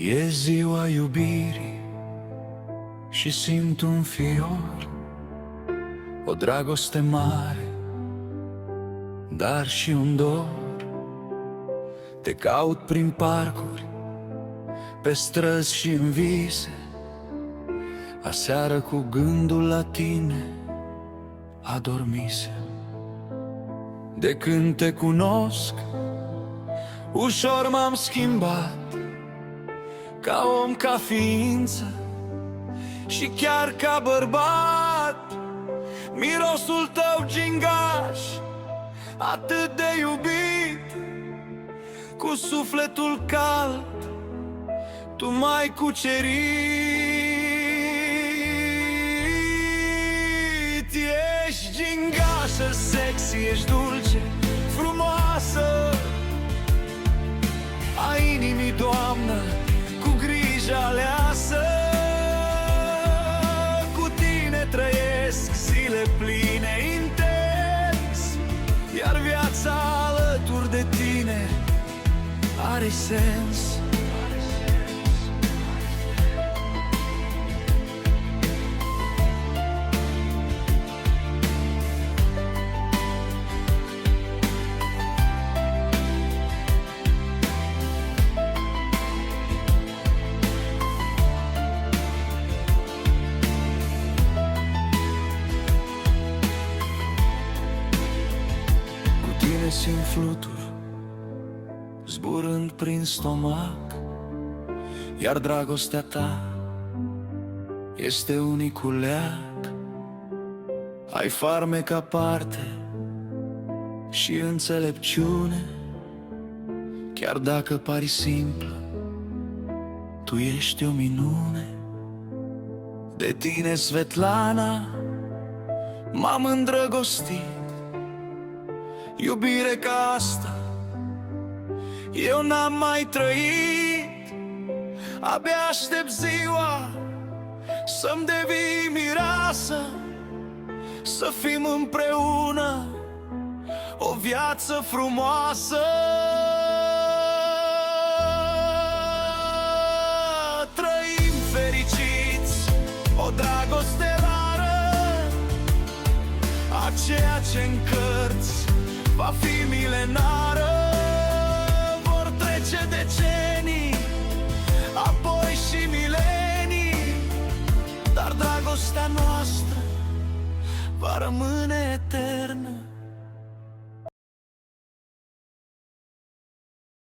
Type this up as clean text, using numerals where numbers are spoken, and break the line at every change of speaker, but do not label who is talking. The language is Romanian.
E ziua iubirii și simt un fior, o dragoste mare, dar și un dor. Te caut prin parcuri, pe străzi și în vise, aseară cu gândul la tine adormisem. De când te cunosc, ușor m-am schimbat, ca om, ca ființă și chiar ca bărbat. Mirosul tău gingaș, atât de iubit, cu sufletul cald, tu m-ai cucerit. Ești gingașă, sexy, ești dulce, frumoasă, a inimii doamnă, cu grijă aleasă. Cu tine trăiesc zile pline intens, iar viața alături de tine are sens. Simt fluturi zburând prin stomac, iar dragostea ta este unicul leac. Ai farmec aparte și înțelepciune, chiar dacă pari simplă, tu ești o minune. De tine, Svetlana, m-am îndrăgostit. Iubire ca asta eu n-am mai trăit. Abia aștept ziua să-mi devii mireasă, să fim împreună o viață frumoasă. Trăim fericiți, o dragoste rară, aceea ce-n cărți va fi milenară. Vor trece decenii, apoi și milenii, dar dragostea noastră va rămâne eternă.